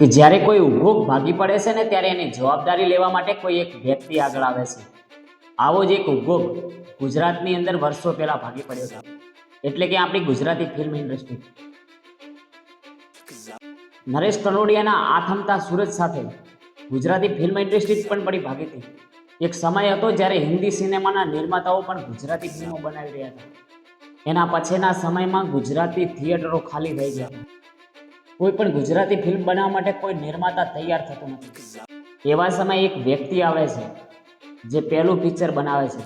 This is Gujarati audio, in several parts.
કે જ્યારે કોઈ ઉભો ભાગી પડે છે ને ત્યારે એની જવાબદારી લેવા માટે કોઈ એક વ્યક્તિ આગળ આવે છે. આવો જ એક ઉદ્યોગ ગુજરાતની અંદર વર્ષો પહેલા ભાગી પડ્યો હતો, એટલે કે આપણી ગુજરાતી ફિલ્મ ઇન્ડસ્ટ્રી. નરેશ કનોડિયાના આથમતા સુરજ સાથે ગુજરાતી ફિલ્મ ઇન્ડસ્ટ્રી પણ પડી ભાગી હતી. એક સમય હતો જ્યારે હિન્દી સિનેમાના નિર્માતાઓ પણ ગુજરાતી ફિલ્મો બનાવી રહ્યા હતા. એના પછીના સમયમાં ગુજરાતી થિયેટરો ખાલી થઈ ગયા હતા. કોઈ પણ ગુજરાતી ફિલ્મ બનાવવા માટે કોઈ નિર્માતા તૈયાર થતો નથી. એવા સમયે એક વ્યક્તિ આવે છે જે પહેલું પિક્ચર બનાવે છે,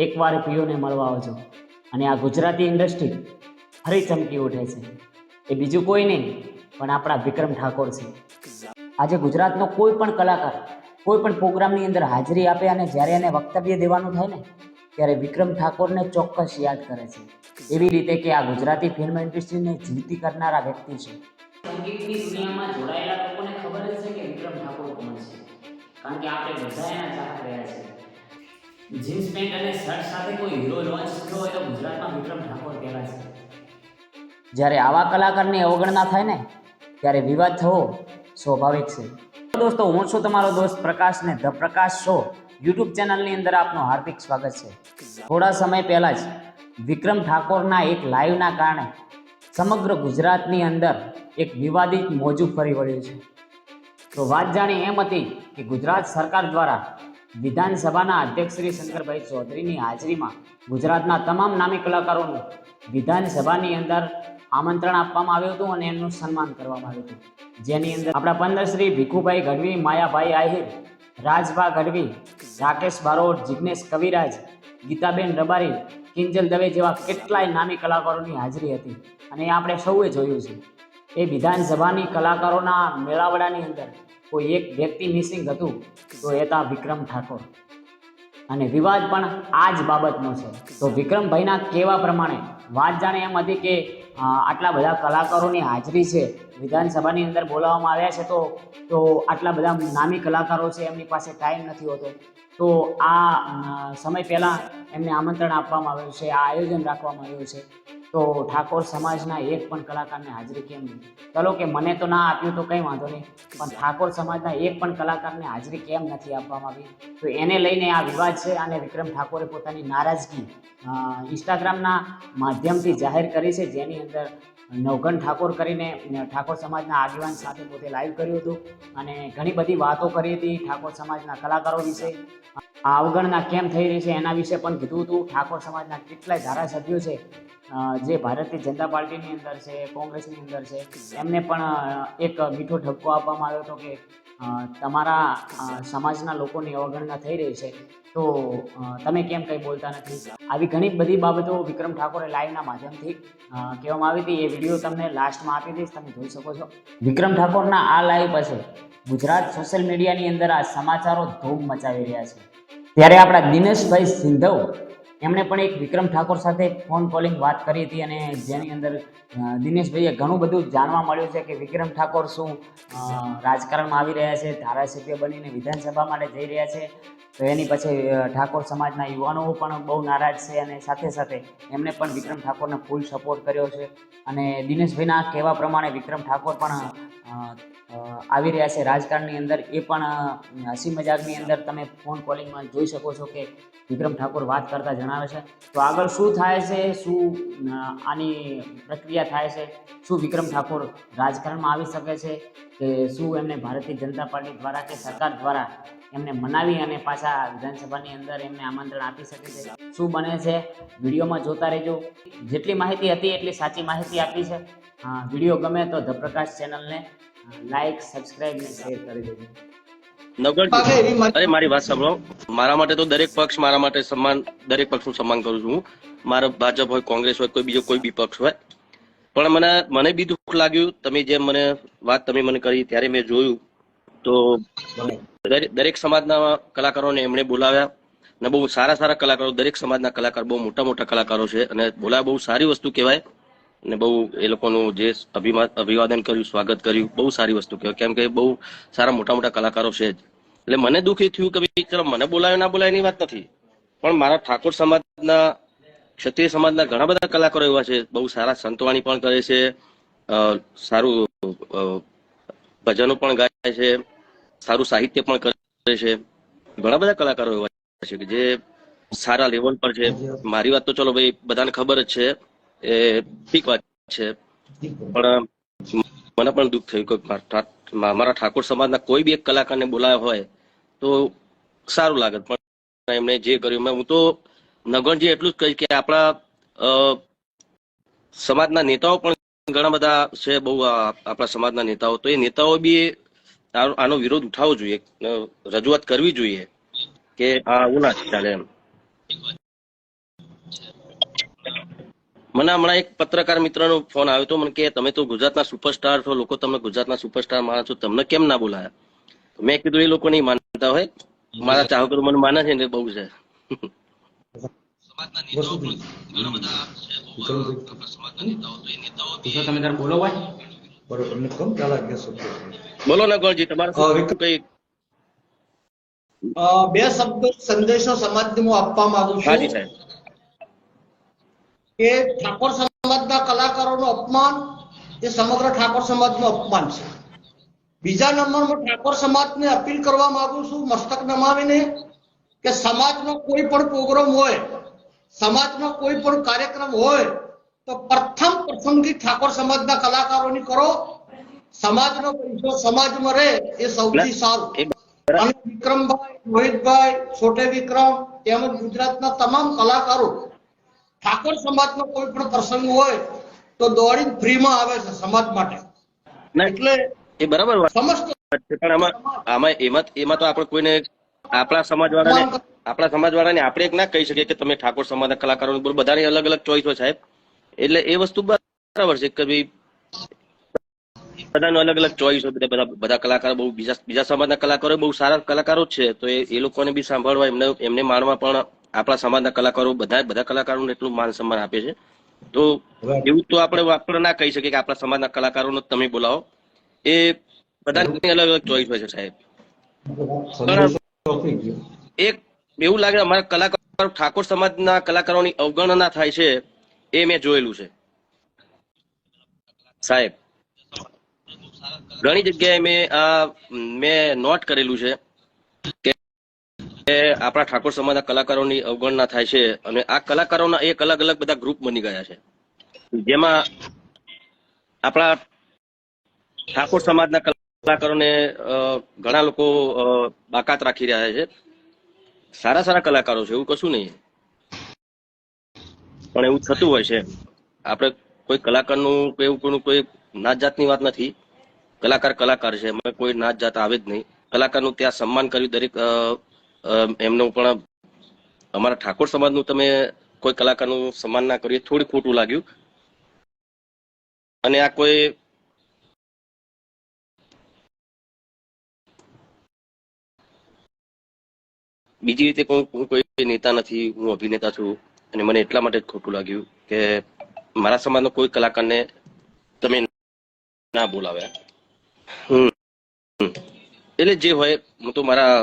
એકવાર પીઓને મળવા આવજો, અને આ ગુજરાતી ઇન્ડસ્ટ્રી ફરી ચમકી ઉઠે છે. એ બીજું કોઈ નહીં પણ આપણા વિક્રમ ઠાકોર છે. આજે ગુજરાતનો કોઈ પણ કલાકાર કોઈ પણ પ્રોગ્રામની અંદર હાજરી આપે અને જ્યારે એને વક્તવ્ય દેવાનું થાય ને ત્યારે વિક્રમ ઠાકોરને ચોક્કસ યાદ કરે છે. એવી રીતે કે આ ગુજરાતી ફિલ્મ ઇન્ડસ્ટ્રીને જીવતી કરનારા વ્યક્તિ છે. સંગીતની દુનિયામાં જોડાયેલા લોકોને ખબર જ છે કે વિક્રમ ઠાકોર કોણ છે, કારણ કે આપણે બધા એના ચાહક રહ્યા છે. જીન્સ પેન્ટ અને શર્ટ સાથે કોઈ હીરો લોન્ચ થયો હોય તો ગુજરાતમાં વિક્રમ ઠાકોર પહેલા છે. જ્યારે આવા કલાકારની અવગણના થાય ને ત્યારે વિવાદ થવો સ્વાભાવિક છે. દોસ્તો, હું છું તમારો દોસ્ત પ્રકાશ ને ધ પ્રકાશ શો યુટ્યુબ ચેનલની અંદર આપનું હાર્દિક સ્વાગત છે. થોડા સમય પહેલા જ વિક્રમ ઠાકોરના એક લાઈવના કારણે સમગ્ર ગુજરાતની અંદર એક વિવાદિત મોજું ફરી વળ્યું છે. તો વાત જાણી એમ હતી કે ગુજરાત સરકાર દ્વારા વિધાનસભાના અધ્યક્ષ શ્રી શંકરભાઈ ચૌધરીની હાજરીમાં ગુજરાતના તમામ નામી કલાકારોનું વિધાનસભાની અંદર આમંત્રણ આપવામાં આવ્યું હતું અને એમનું સન્માન કરવામાં આવ્યું હતું. જેની અંદર આપણા પંદર શ્રી ભીખુભાઈ ગઢવી, માયાભાઈ આહિર, રાજભા ગઢવી, રાકેશ બારોટ, જિગ્નેશ કવિરાજ, ગીતાબેન રબારી, કિંજલ દવે જેવા કેટલાય નામી કલાકારોની હાજરી હતી. અને એ આપણે સૌએ જોયું છે. એ વિધાનસભાની કલાકારોના મેળાવડાની અંદર કોઈ એક વ્યક્તિ મિસિંગ હતું, તો એ હતા વિક્રમ ઠાકોર. અને વિવાદ પણ આ જ બાબતનો છે. તો વિક્રમભાઈના કહેવા પ્રમાણે વાત જાણે એમ હતી કે આટલા બધા કલાકારોની હાજરી છે, વિધાનસભાની અંદર બોલાવવામાં આવ્યા છે, તો આટલા બધા નામી કલાકારો છે, એમની પાસે ટાઈમ નથી હોતો. તો આ સમય પહેલાં એમને આમંત્રણ આપવામાં આવ્યું છે, આ આયોજન રાખવામાં આવ્યું છે, તો ઠાકોર સમાજના એક પણ કલાકારને હાજરી કેમ નહીં? ચલો કે મને તો ના આપ્યું તો કંઈ વાંધો નહીં, પણ ઠાકોર સમાજના એક પણ કલાકારને હાજરી કેમ નથી આપવામાં આવી? તો એને લઈને આ વિવાદ છે. અને વિક્રમ ઠાકોરે પોતાની નારાજગી ઇન્સ્ટાગ્રામના માધ્યમથી જાહેર કરી છે, જેની અંદર નવઘણ ઠાકોર કરીને ઠાકોર સમાજના આગેવાન સાથે પોતે લાઈવ કર્યું હતું અને ઘણી બધી વાતો કરી હતી ઠાકોર સમાજના કલાકારો વિશે. આ અવગણના કેમ થઈ રહી છે એના વિશે પણ કીધું હતું. ઠાકોર સમાજના કેટલાય ધારાસભ્યો છે જે ભારતીય જનતા પાર્ટીની અંદર છે, કોંગ્રેસની અંદર છે, એમને પણ એક મીઠો ઠપકો આપવામાં આવ્યો હતો કે તમારા સમાજના લોકોની અવગણના થઈ રહી છે, તો તમે કેમ કંઈ બોલતા નથી? આવી ઘણી બધી બાબતો વિક્રમ ઠાકોરે લાઈવના માધ્યમથી કહેવામાં આવી હતી. એ વિડીયો તમને લાસ્ટમાં આપી દઈશ, તમે જોઈ શકો છો. વિક્રમ ઠાકોરના આ લાઈવ પછી ગુજરાત સોશિયલ મીડિયાની અંદર આ સમાચારો ધૂમ મચાવી રહ્યા છે. ત્યારે આપણા દિનેશભાઈ સિંધવ એમણે પણ એક વિક્રમ ઠાકોર સાથે ફોન કોલિંગ વાત કરી હતી અને જેની અંદર દિનેશભાઈએ ઘણું બધું જાણવા મળ્યું છે કે વિક્રમ ઠાકોર શું રાજકારણમાં આવી રહ્યા છે, ધારાસભ્ય બનીને વિધાનસભા માટે જઈ રહ્યા છે. તો એની પછી ઠાકોર સમાજના યુવાનો પણ બહુ નારાજ છે અને સાથે સાથે એમણે પણ વિક્રમ ઠાકોરને ફૂલ સપોર્ટ કર્યો છે. અને દિનેશભાઈના કહેવા પ્રમાણે વિક્રમ ઠાકોર પણ આવી રહ્યા છે રાજકારણની અંદર. એ પણ હસી મજાકની અંદર તમે ફોન કોલિંગમાં જોઈ શકો છો કે વિક્રમ ઠાકોર વાત કરતા જણાવે છે. તો આગળ શું થાય છે, શું આની પ્રક્રિયા થાય છે, શું વિક્રમ ઠાકોર રાજકારણમાં આવી શકે છે કે શું એમને ભારતીય જનતા પાર્ટી દ્વારા કે સરકાર દ્વારા એમને મનાવી અને પાછા વિધાનસભાની અંદર એમને આમંત્રણ આપી શકે છે? શું બને છે વિડીયોમાં જોતા રહેજો. જેટલી માહિતી હતી એટલી સાચી માહિતી આપી છે. વિડીયો ગમે તો ધ પ્રકાશ ચેનલને લાઈક, સબસ્ક્રાઈબ ને શેર કરી દેજો. નવગણ, અરે મારી વાત સાંભળો. મારા માટે તો દરેક પક્ષ મારા માટે સન્માન, દરેક પક્ષનું સન્માન કરું છું. મારો ભાજપ હોય, કોંગ્રેસ હોય, કોઈ બીજો કોઈ બી પક્ષ હોય, પણ મને બી દુઃખ લાગ્યું. તમે જેમ તમે મને કરી ત્યારે મેં જોયું તો દરેક સમાજના કલાકારોને એમણે બોલાવ્યા અને બહુ સારા સારા કલાકારો, દરેક સમાજના કલાકાર, બહુ મોટા મોટા કલાકારો છે અને બોલાવ્યા. બહુ સારી વસ્તુ કહેવાય અને બહુ એ લોકોનું જે અભિવાદન કર્યું, સ્વાગત કર્યું, બહુ સારી વસ્તુ કહેવાય. કેમ કે બહુ સારા મોટા મોટા કલાકારો છે જ. એટલે મને દુઃખ એ થયું કે ભાઈ ચલો મને બોલાવે ના બોલાવે એની વાત નથી, પણ મારા ઠાકોર સમાજના, ક્ષત્રિય સમાજના ઘણા બધા કલાકારો એવા છે, બહુ સારા સંતવાણી પણ કરે છે, સારું ભજનો પણ ગાય છે, સારું સાહિત્ય પણ કરે છે. ઘણા બધા કલાકારો એવા છે કે જે સારા લેવલ પર છે. મારી વાત તો ચલો ભાઈ બધાને ખબર જ છે, એ ઠીક વાત છે, પણ મને પણ દુઃખ થયું કે મારા ઠાકોર સમાજના કોઈ બી એક કલાકારને બોલાયો હોય તો સારું લાગે. પણ એમને જે કર્યું, હું તો નગણજી એટલું જ કહીશ કે આપણા સમાજના નેતાઓ પણ ઘણા બધા છે, બહુ આપણા સમાજના નેતાઓ, તો એ નેતાઓ બી આનો વિરોધ ઉઠાવવો જોઈએ, રજૂઆત કરવી જોઈએ કે આ આવું ના ચાલે એમ. મને હમણાં એક પત્રકાર મિત્રનો ફોન આવ્યો હતો, મને કે તમે તો ગુજરાતના સુપરસ્ટાર છો, લોકો તમને ગુજરાતના સુપરસ્ટાર માનો છો, તમને કેમ ના બોલાયા? મેં કીધું એ લોકો નહીં માનતા હોય, મારા ચાહકો મને માને છે ને, બહુ છે. તમે તાર બોલો ભાઈ. બોલો ને ગોળજી, તમારે શું કઈ? બે શબ્દ સંદેશો સમાજને હું આપવા માંગુ છું હાજી સાહેબ. કે ઠાકોર સમાજના કલાકારોનું અપમાન એ સમગ્ર ઠાકોર સમાજનું અપમાન છે. બીજા નંબરમાં ઠાકોર સમાજને અપીલ કરવા માંગુ છું મસ્તક નમાવીને કે સમાજનો કોઈ પણ પ્રોગ્રામ હોય, સમાજનો કોઈ પણ કાર્યક્રમ હોય તો પ્રથમ પસંદગી ઠાકોર સમાજના કલાકારોની કરો. સમાજનો પૈસો સમાજમાં રહે એ સૌથી સારું. અને વિક્રમભાઈ, રોહિતભાઈ, છોટે વિક્રમ તેમજ ગુજરાતના તમામ કલાકારો ઠાકોર સમાજનો કોઈ પણ પ્રસંગ હોય તો દોડીને ફ્રીમાં આવે છે સમાજ માટે. એટલે એ બરાબર વાત સમસ્ત છે, પણ એમાં તો આપણે કોઈને આપણા સમાજવાળાને આપણે એક ના કહી શકીએ કે તમે ઠાકોર સમાજના કલાકારો, બધાની અલગ અલગ ચોઈસ હોય સાહેબ. એટલે એ વસ્તુ બરાબર છે કે ભાઈ બધાનો અલગ અલગ ચોઈસ હોય. બધા કલાકારો બહુ બીજા સમાજના કલાકારો બહુ સારા કલાકારો જ છે, તો એ લોકોને બી સાંભળવા, એમને માણવા, પણ આપણા સમાજના કલાકારો બધા કલાકારોને એટલું માન સન્માન આપે છે. તો એવું તો આપણે ના કહી શકીએ કે આપણા સમાજના કલાકારોને તમે બોલાવો. એ બધાની અલગ અલગ ચોઈસ હોય છે સાહેબ. પણ એક એવું લાગે અમારા કલાકારો, ઠાકોર સમાજના કલાકારોની અવગણના થાય છે, એ મેં જોયેલું છે સાહેબ. ઘણી જગ્યાએ મેં નોટ કરેલું છે કે આપણા ઠાકોર સમાજના કલાકારોની અવગણના થાય છે, અને આ કલાકારોના એક અલગ અલગ બધા ગ્રુપ બની ગયા છે, જેમાં આપણા ઠાકોર સમાજના કલાકારોને ઘણા લોકો બાકાત રાખી રહ્યા છે. સારા સારા કલાકારો છે, એવું કશું નહીં, પણ એવું થતું હોય છે. આપણે કોઈ કલાકારનું એવું કોઈ નાત જાતની વાત નથી. કલાકાર કલાકાર છે, એમાં કોઈ નાત જાત આવે જ નહીં. કલાકારનું ત્યાં સન્માન કર્યું દરેક એમનું, પણ અમારા ઠાકોર સમાજનું તમે કોઈ કલાકારનું સન્માન ના કર્યું, થોડું ખોટું લાગ્યું. અને આ કોઈ બીજી રીતે હું કોઈ નેતા નથી, હું અભિનેતા છું, અને મને એટલા માટે જ ખોટું લાગ્યું કે મારા સમાજનો કોઈ કલાકારને તમે ના બોલાવ્યા. એટલે જે હોય, હું તો મારા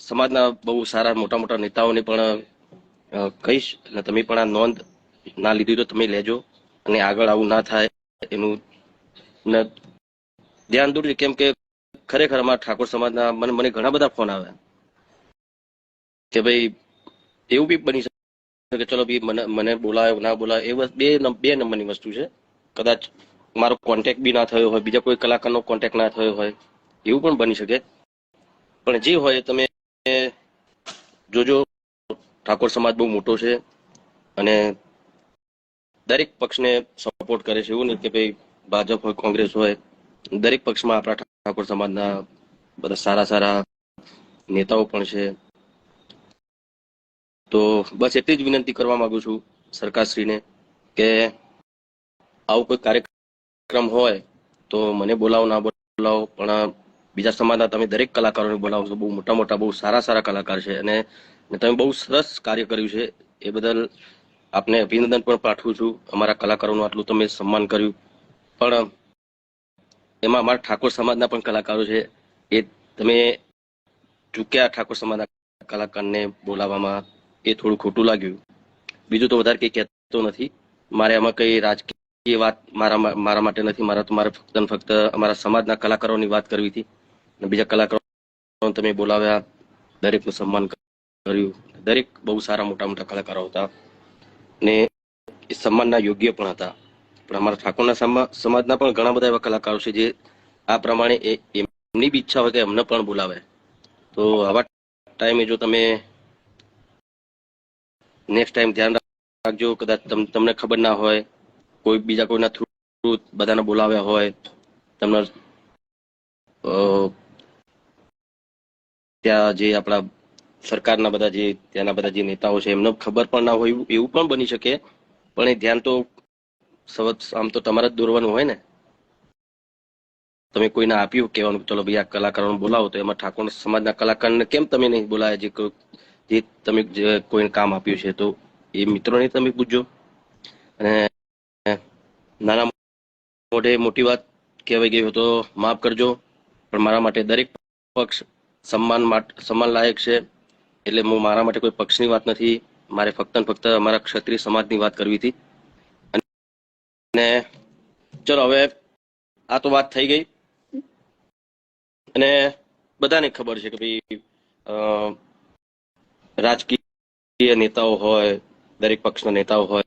સમાજના બહુ સારા મોટા મોટા નેતાઓને પણ કહીશ, અને તમે પણ આ નોંધ ના લીધી તો તમે લેજો, અને આગળ આવું ના થાય એનું ધ્યાન દોરજો. કેમ કે ખરેખર અમારા ઠાકોર સમાજના મને ઘણા બધા ફોન આવ્યા કે ભાઈ એવું બી બની શકે કે ચલો ભાઈ મને બોલાયો ના બોલાયો, એ બે નંબરની વસ્તુ છે. કદાચ મારો કોન્ટેક્ટ બી ના થયો હોય, બીજા કોઈ કલાકારનો કોન્ટેક્ટ ના થયો હોય, એવું પણ બની શકે. પણ જે હોય તમે જોજો, ઠાકોર સમાજ બહુ મોટો છે અને દરેક પક્ષને સપોર્ટ કરે છે. એવું નહીં કે ભાઈ ભાજપ હોય, કોંગ્રેસ હોય, દરેક પક્ષમાં આપણા ઠાકોર સમાજના બધા સારા સારા નેતાઓ પણ છે. તો બસ એટલી જ વિનંતી કરવા માંગુ છું સરકારશ્રીને કે આવું કોઈ કાર્યક્રમ હોય તો મને બોલાવો, ના બોલાવો, પણ બીજા સમાજના તમે દરેક કલાકારોને બોલાવો છો. બહુ મોટા મોટા, બહુ સારા સારા કલાકાર છે, અને તમે બહુ સરસ કાર્ય કર્યું છે. એ બદલ આપને અભિનંદન પણ પાઠવું છું. અમારા કલાકારોનું આટલું તમે સન્માન કર્યું, પણ એમાં અમારા ઠાકોર સમાજના પણ કલાકારો છે, એ તમે ચૂક્યા ઠાકોર સમાજના કલાકારને બોલાવવામાં, એ થોડું ખોટું લાગ્યું. બીજું તો વધારે કંઈ કહેતો નથી. મારે આમાં કઈ રાજકીય એ વાત મારા માટે નથી. મારે ફક્ત ને ફક્ત અમારા સમાજના કલાકારોની વાત કરવી હતી. અને બીજા કલાકારો તમે બોલાવ્યા, દરેકનું સન્માન કર્યું. દરેક બહુ સારા મોટા મોટા કલાકારો હતા ને એ સન્માનના યોગ્ય પણ હતા. પણ અમારા ઠાકોરના સમાજના પણ ઘણા બધા એવા કલાકારો છે જે આ પ્રમાણે એમની બી ઈચ્છા હોય કે એમને પણ બોલાવે. તો આવા ટાઈમે જો તમે નેક્સ્ટ ટાઈમ ધ્યાન રાખજો. કદાચ તમને ખબર ના હોય, કોઈ બીજા કોઈના થ્રુ બધાને બોલાવ્યા હોય, તમને ત્યાં જે આપણા સરકારના બધા જે ત્યાંના બધા જે નેતાઓ છે એમને ખબર પણ ના હોય એવું પણ બની શકે. પણ એ ધ્યાન તો આમ તો તમારે જ દોરવાનું હોય ને. તમે કોઈને આપ્યું કહેવાનું ચલો ભાઈ આ કલાકારોને બોલાવો, તો એમાં ઠાકોર સમાજના કલાકારને કેમ તમે નહીં બોલાયા જે તમે કોઈને કામ આપ્યું છે? તો એ મિત્રોને તમે પૂછજો. અને નાના મોઢે મોટી વાત કહેવાઈ ગઈ હોય તો માફ કરજો, પણ મારા માટે દરેક પક્ષ સન્માન લાયક છે. એટલે મારા માટે કોઈ પક્ષની વાત નથી. મારે ફક્ત ને ફક્ત અમારા ક્ષત્રિય સમાજની વાત કરવી હતી. અને ચલો હવે આ તો વાત થઈ ગઈ. અને બધાને ખબર છે કે ભાઈ રાજકીય નેતાઓ હોય, દરેક પક્ષના નેતાઓ હોય,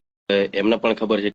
એમને પણ ખબર છે